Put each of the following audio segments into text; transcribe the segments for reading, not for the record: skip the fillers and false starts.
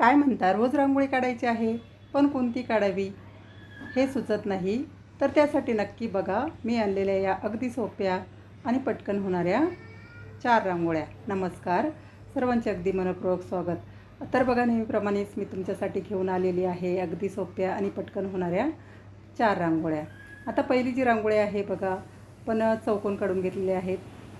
काय म्हणता, रोज रांगोळी काढायची आहे, पण कोणती काढावी हे सुचत नाही. तर त्यासाठी नक्की बघा मी आणलेल्या या अगदी सोप्या आणि पटकन होणाऱ्या 4 रांगोळ्या. नमस्कार, सर्वांचे अगदी मनपूर्वक स्वागत. तर बघा, नेहमीप्रमाणेच मी तुमच्यासाठी घेऊन आलेली आहे अगदी सोप्या आणि पटकन होणाऱ्या 4 रांगोळ्या. आता पहिली जी रांगोळी आहे बघा, पण चौकोन काढून घेतलेले आहेत.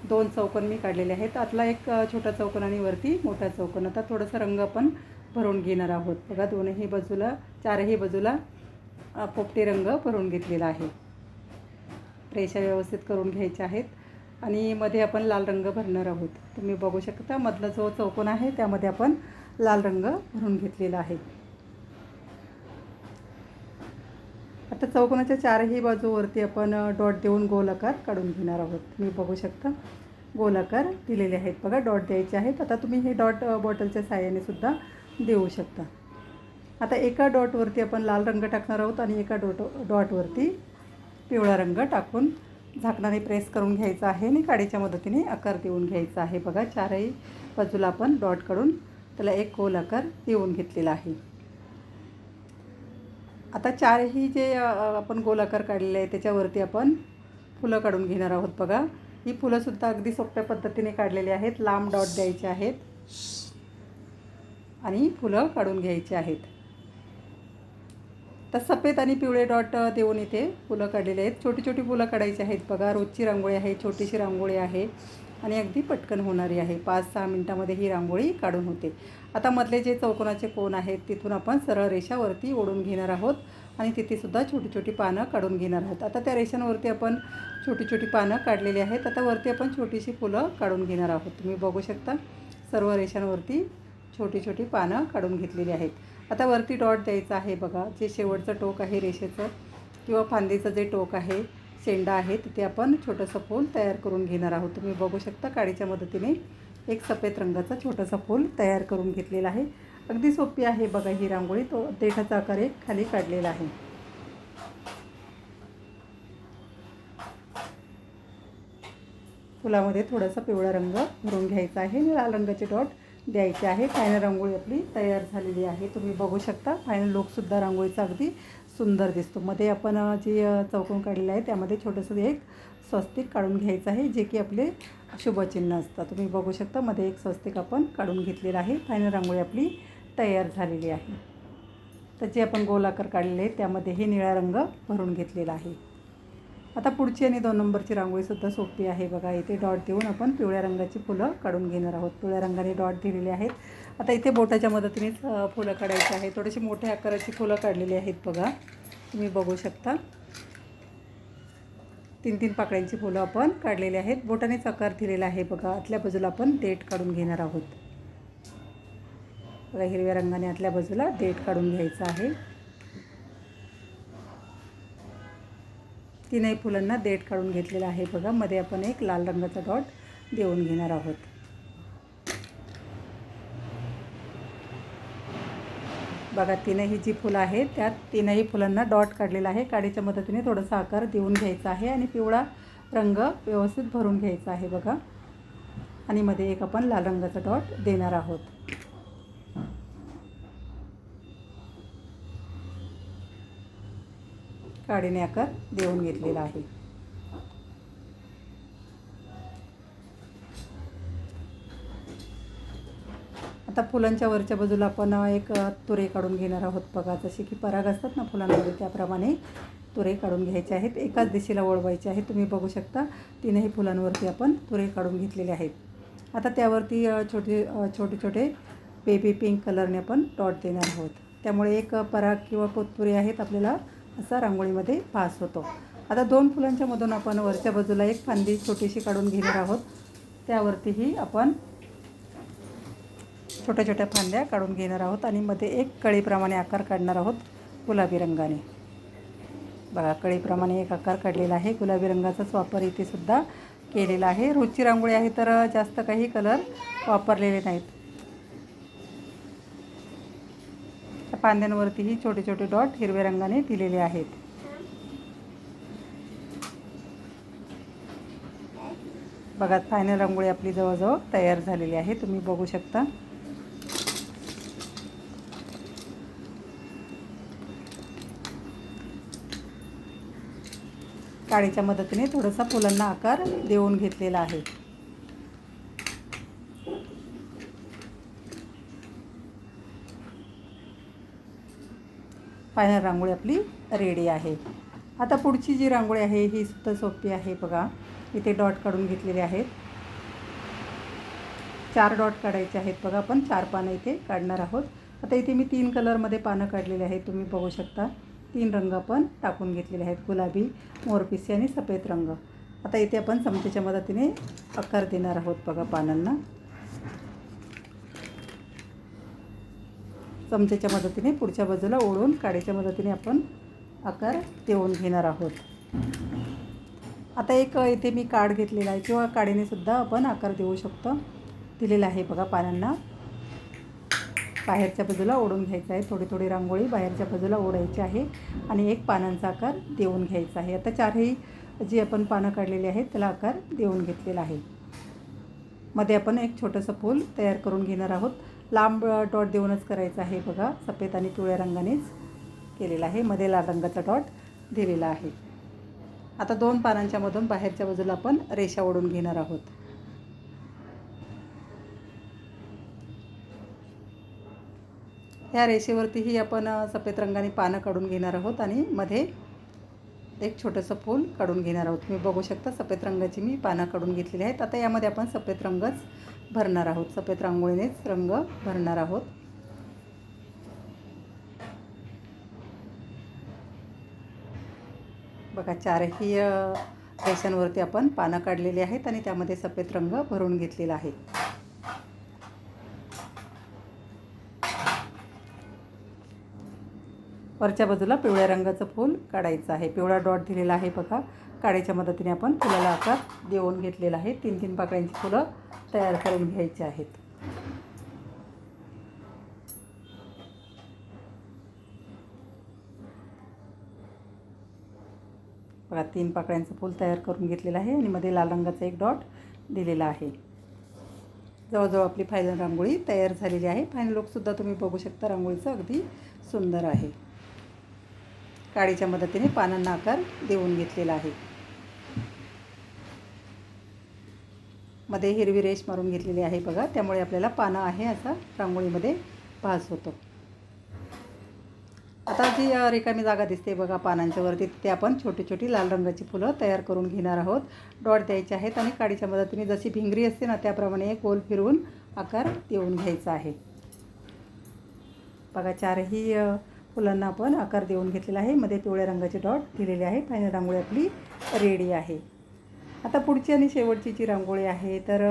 2 चौकोन मी काढलेले आहेत. आतला एक छोटा चौकोन आणि वरती मोठा चौकोन. आता थोडंसं रंग आपण भरून घेणार आहोत. बघा, दोनही बाजूला, चारही बाजूला पोपटी रंग भरून घेतलेला आहे. रेषा व्यवस्थित करून घ्यायच्या आहेत आणि मध्ये आपण लाल रंग भरणार आहोत. तुम्ही बघू शकता, मधला जो चौकोन आहे त्यामध्ये आपण लाल रंग भरून घेतलेला आहे. आता चौकोनाच्या चारही बाजूवरती आपण डॉट देऊन गोलाकार काढून घेणार आहोत. तुम्ही बघू शकता, गोलाकार दिलेले आहेत. बघा, डॉट द्यायचे आहेत. आता तुम्ही हे डॉट बॉटलच्या साहाय्याने सुद्धा देऊ शकता. आता एका डॉटवरती आपण लाल रंग टाकणार आहोत आणि एका डॉटवरती पिवळा रंग टाकून झाकणाने प्रेस करून घ्यायचा आहे आणि काडीच्या मदतीने आकार देऊन घ्यायचा आहे. बघा, चारही बाजूला आपण डॉट काढून त्याला एक गोल आकार देऊन घेतलेला आहे. आता चारही जे आपण गोलाकार काढलेले आहे त्याच्यावरती आपण फुलं काढून घेणार आहोत. बघा, ही फुलंसुद्धा अगदी सोप्या पद्धतीने काढलेली आहेत. लांब डॉट द्यायचे आहेत आणि फुलं काढून घ्यायची आहेत. तर सफेद आणि पिवळे डॉट देऊन इथे फुलं काढलेली आहेत. छोटी छोटी फुलं काढायची आहेत. बघा, रोजची रांगोळी आहे, छोटीशी रांगोळी आहे आणि अगदी पटकन होणारी आहे. 5-6 मिनटामध्ये ही रांगोळी काढून होते. आता मधले जे चौकोनाचे कोन आहेत तिथून आपण सरळ रेषावरती ओढून घेणार आहोत आणि तिथेसुद्धा छोटी छोटी पानं काढून घेणार आहोत. आता त्या रेषांवरती आपण छोटी छोटी पानं काढलेली आहेत. आता वरती आपण छोटीशी फुलं काढून घेणार आहोत. तुम्ही बघू शकता, सर्व रेषांवरती छोटी छोटी पानं काढून घेतलेली आहेत. आता वरती डॉट द्यायचा आहे. बघा, जे शेवटचं टोक आहे रेषेचं किंवा फांदीचं जे टोक आहे, शेंडा आहे, तिथे आपण छोटंसं फूल तयार करून घेणार आहोत. तुम्ही बघू शकता, काडीच्या मदतीने एक सफेद रंगाचं छोटंसं फूल तयार करून घेतलेलं आहे. अगदी सोपी आहे बघा ही रांगोळी. तो देठाचा आकार एक खाली काढलेला आहे. फुलामध्ये थोडासा पिवळा रंग भरून घ्यायचा आहे आणि लाल रंगाचे डॉट द्यायचे आहे. फायनल रांगोळी आपली तयार झालेली आहे. तुम्ही बघू शकता, फायनल लुकसुद्धा रांगोळीचा अगदी सुंदर दिसतो. मध्ये आपण जी चौकोन काढलेलं आहे त्यामध्ये छोटंसं एक स्वस्तिक काढून घ्यायचं आहे, जे की आपले शुभचिन्ह असतं. तुम्ही बघू शकता, मध्ये एक स्वस्तिक आपण काढून घेतलेलं आहे. फायनल रांगोळी आपली तयार झालेली आहे. तर जे आपण गोलाकार काढलेले आहे त्यामध्ये हे निळा रंग भरून घेतलेला आहे. आता पुढची आणि 2 नंबरची रांगोळीसुद्धा सोपी आहे. बघा, इथे डॉट देऊन आपण पिवळ्या रंगाची फुलं काढून घेणार आहोत. पिवळ्या रंगाने डॉट दिलेले आहेत. आता इथे बोटाच्या मदतीनेच फुलं काढायची आहे. थोडीशी मोठ्या आकाराची फुलं काढलेली आहेत. बघा, तुम्ही बघू शकता, 3-3 पाकळ्यांची फुलं आपण काढलेली आहेत. बोटानेच आकार दिलेला आहे. बघा, आतल्या बाजूला आपण देठ काढून घेणार आहोत. बघा, हिरव्या रंगाने आतल्या बाजूला देठ काढून घ्यायचं आहे. 3ही फुलांना देठ काढून घेतलेला आहे. बघा, मध्ये आपण एक लाल रंगाचा डॉट देऊन घेणार आहोत. बघा, 3ही जी फुलं आहेत त्यात 3ही फुलांना डॉट काढलेला आहे. काडीच्या मदतीने थोडासा आकार देऊन घ्यायचा आहे आणि पिवळा रंग व्यवस्थित भरून घ्यायचा आहे. बघा, आणि मध्ये एक आपण लाल रंगाचा डॉट देणार आहोत. काडीने आकार देऊन घेतलेला आहे. आता फुलांच्या वरच्या बाजूला आपण एक तुरे काढून घेणार आहोत. बघा, जसे की पराग असतात ना फुलांमध्ये, त्याप्रमाणे तुरे काढून घ्यायचे आहेत. एकाच दिशेला वळवायचे आहेत. तुम्ही बघू शकता, 3ही फुलांवरती आपण तुरे काढून घेतलेले आहेत. आता त्यावरती छोटे छोटे बेबी पिंक कलरने आपण डॉट देणार आहोत. त्यामुळे एक पराग किंवा पोतपुरे आहेत आपल्याला असा रांगोळीमध्ये भास होतो. आता 2 फुलांच्या मधून आपण वरच्या बाजूला एक फांदी छोटीशी काढून घेणार आहोत. त्यावरतीही आपण छोट्या छोट्या फांद्या काढून घेणार आहोत आणि मध्ये एक कळीप्रमाणे आकार काढणार आहोत गुलाबी रंगाने. बघा, कळीप्रमाणे एक आकार काढलेला आहे. गुलाबी रंगाचाच वापर इथे सुद्धा केलेला आहे. रोजची रांगोळी आहे तर जास्त काही कलर वापरलेले नाहीत. त्या फांद्यांवरतीही छोटे छोटे डॉट हिरव्या रंगाने दिलेले आहेत. बघा, फायनल रांगोळी आपली जवळजवळ तयार झालेली आहे. तुम्ही बघू शकता. काडीच्या मदतीने थोडासा फुलांना आकार देऊन घेतलेला आहे. फायनल रांगोळी आपली रेडी आहे. आता पुढची जी रांगोळी आहे ही सुद्धा सोपी आहे. बघा इथे डॉट काढून घेतलेले आहेत. 4 डॉट काढायचे आहेत. बघा आपण 4 पानं इथे काढणार आहोत. आता इथे मी 3 कलरमध्ये पानं काढलेले आहेत. तुम्ही बघू शकता 3 रंग आपण टाकून घेतलेले आहेत, गुलाबी, मोरपिसी आणि सफेद रंग. आता इथे आपण चमच्याच्या मदतीने आकार देणार आहोत. बघा पानांना चमच्याच्या मदतीने पुढच्या बाजूला ओढून काडीच्या मदतीने आपण आकार देऊन घेणार आहोत. आता एक इथे मी कार्ड घेतलेला आहे किंवा काडीने सुद्धा आपण आकार देऊ शकतो, दिलेला आहे. बघा पानांना बाहेरच्या बाजूला ओढून घ्यायचं आहे. थोडी थोडी रांगोळी बाहेरच्या बाजूला ओढायची आहे आणि एक पानांचा आकार देऊन घ्यायचा आहे. आता 4ही जी आपण पानं काढलेली आहेत त्याला आकार देऊन घेतलेला आहे. मध्ये आपण एक छोटंसं फूल तयार करून घेणार आहोत. लांब डॉट देऊनच करायचं आहे. बघा सफेद आणि पिवळ्या रंगानेच केलेला आहे. मध्ये लाल रंगाचा डॉट दिलेला आहे. आता 2 पानांच्या मधून बाहेरच्या बाजूला आपण रेषा ओढून घेणार आहोत. ह्या रेषेवरतीही आपण सफेद रंगाने पानं काढून घेणार आहोत आणि मध्ये एक छोटंसं फूल काढून घेणार आहोत. तुम्ही बघू शकता सफेद रंगाची मी पानं काढून घेतलेली आहेत. आता यामध्ये आपण सफेद रंगच भरणार आहोत. सफेद रांगोळीनेच रंग भरणार आहोत. बघा 4ही रेषांवरती आपण पानं काढलेली आहेत आणि त्यामध्ये सफेद रंग भरून घेतलेला आहे. वरच्या बाजूला पिवळ्या रंगाचं फूल काढायचं आहे. पिवळा डॉट दिलेला आहे. बघा काडीच्या मदतीने आपण फुलाला आकार देऊन घेतलेला आहे. 3-3 पाकळ्यांची फुलं तयार करून घ्यायची आहेत. बघा 3 पाकळ्यांचं फूल तयार करून घेतलेलं आहे आणि मध्ये लाल रंगाचा एक डॉट दिलेला आहे. जवळजवळ आपली फायनल रांगोळी तयार झालेली आहे. फायनल लुकसुद्धा तुम्ही बघू शकता. रांगोळीचं अगदी सुंदर आहे. काडीच्या मदतीने पानांना आकार देऊन घेतलेला आहे. मध्ये हिरवी रेष मारून घेतलेली आहे. बघा त्यामुळे आपल्याला पानं आहे असा रांगोळीमध्ये भास होतो. आता जी रिकामी जागा दिसते बघा पानांच्या वरती, तिथे आपण छोटी छोटी लाल रंगाची फुलं तयार करून घेणार आहोत. डॉट द्यायचे आहेत आणि काडीच्या मदतीने जशी भिंगरी असते ना त्याप्रमाणे गोल फिरवून आकार देऊन घ्यायचा आहे. बघा 4ही फुलांना आपण आकार देऊन घेतलेला आहे. मध्ये पिवळ्या रंगाचे डॉट दिलेले आहे. फायनल रांगोळी आपली रेडी आहे. आता पुढची आणि शेवटची जी रांगोळी आहे तर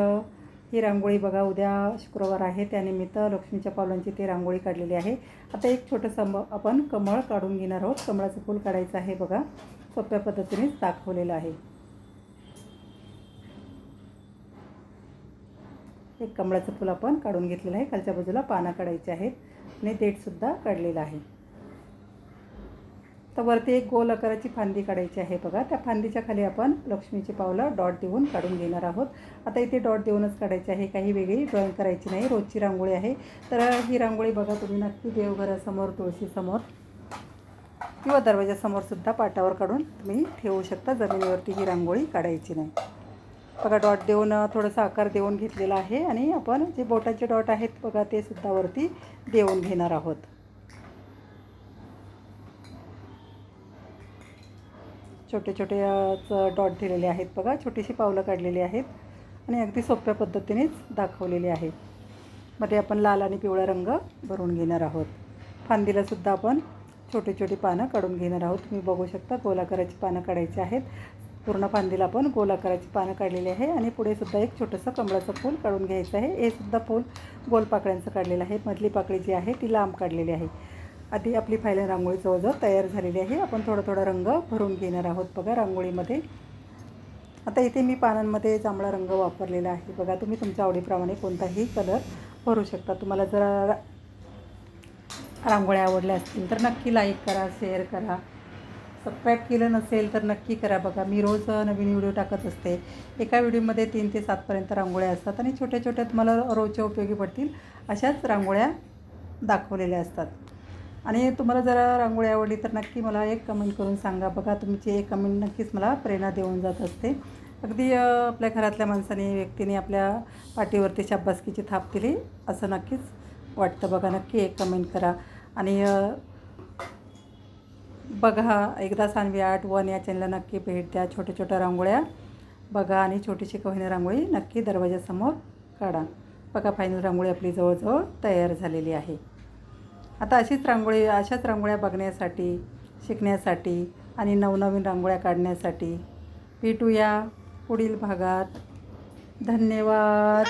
ही रांगोळी बघा उद्या शुक्रवार आहे, त्यानिमित्त लक्ष्मीच्या पावलांची ती रांगोळी काढलेली आहे. आता एक छोटंसं आपण कमळ काढून घेणार आहोत. कमळाचं फूल काढायचं आहे. बघा सोप्या पद्धतीनेच दाखवलेलं आहे. एक कमळाचं फूल आपण काढून घेतलेलं आहे. खालच्या बाजूला पानं काढायची आहेत आणि देठसुद्धा काढलेलं आहे. तर वरती एक गोल आकाराची फांदी काढायची आहे. बघा त्या फांदीच्या खाली आपण लक्ष्मीची पावलं डॉट देऊन काढून घेणार आहोत. आता इथे डॉट देऊनच काढायची आहे, काही वेगळी ड्रॉइंग करायची नाही. रोजची रांगोळी आहे. तर ही रांगोळी बघा तुम्ही नक्की देवघरासमोर, तुळशीसमोर किंवा दरवाजासमोरसुद्धा पाटावर काढून तुम्ही ठेवू शकता. जमिनीवरती ही रांगोळी काढायची नाही. बघा डॉट देऊन थोडासा आकार देऊन घेतलेला आहे आणि आपण जे बोटाचे डॉट आहेत बघा ते सुद्धा वरती देऊन घेणार आहोत. छोटे छोटे डॉट दिलेले आहेत. बघा छोटीशी पावलं काढलेली आहेत आणि अगदी सोप्या पद्धतीनेच दाखवलेली आहे. मध्ये आपण लाल आणि पिवळा रंग भरून घेणार आहोत. फांदीलासुद्धा आपण छोटी छोटी पानं काढून घेणार आहोत. तुम्ही बघू शकता गोलाकाराची पानं काढायची आहेत. पूर्ण फांदीला आपण गोलाकाराची पानं काढलेली आहे आणि पुढे सुद्धा एक छोटंसं कमळाचं फूल काढून घ्यायचं आहे. हे सुद्धा फूल गोल पाकळ्यांचं काढलेलं आहे. मधली पाकळी जी आहे ती लांब काढलेली आहे. आधी आपली फायनल रांगोळी जवळजवळ तयार झालेली आहे. आपण थोडा थोडा रंग भरून घेणार आहोत बघा रांगोळीमध्ये. आता इथे मी पानांमध्ये जांभळा रंग वापरलेला आहे. बघा तुम्ही तुमच्या आवडीप्रमाणे कोणताही कलर भरू शकता. तुम्हाला जर रांगोळ्या आवडल्या असतील तर नक्की लाईक करा, शेअर करा. सबस्क्राईब केलं नसेल तर नक्की करा. बघा मी रोज नवीन व्हिडिओ टाकत असते. एका व्हिडिओमध्ये 3 ते 7पर्यंत रांगोळ्या असतात आणि छोट्या छोट्या तुम्हाला रोजच्या उपयोगी पडतील अशाच रांगोळ्या दाखवलेल्या असतात. आणि तुम्हाला जरा रांगोळी आवडली तर नक्की मला एक कमेंट करून सांगा. बघा, तुमची एक कमेंट नक्कीच मला प्रेरणा देऊन जात असते. अगदी आपल्या घरातल्या माणसाने व्यक्तीने आपल्या पाठीवरती शाबासकीची थाप दिली असं नक्कीच वाटतं. बघा, नक्की एक कमेंट करा. आणि बघा, एकदा सान्वी आर्ट 1 या चॅनलला नक्की भेट द्या. छोट्या छोट्या रांगोळ्या बघा आणि छोटीशी का रांगोळी नक्की दरवाजासमोर काढा. बघा, फायनल रांगोळी आपली जवळजवळ तयार झालेली आहे. आता अशाच रांगोळ्या बघण्यासाठी, शिकण्यासाठी आणि नवनवीन रांगोळ्या काढण्यासाठी भेटूया पुढील भागात. धन्यवाद.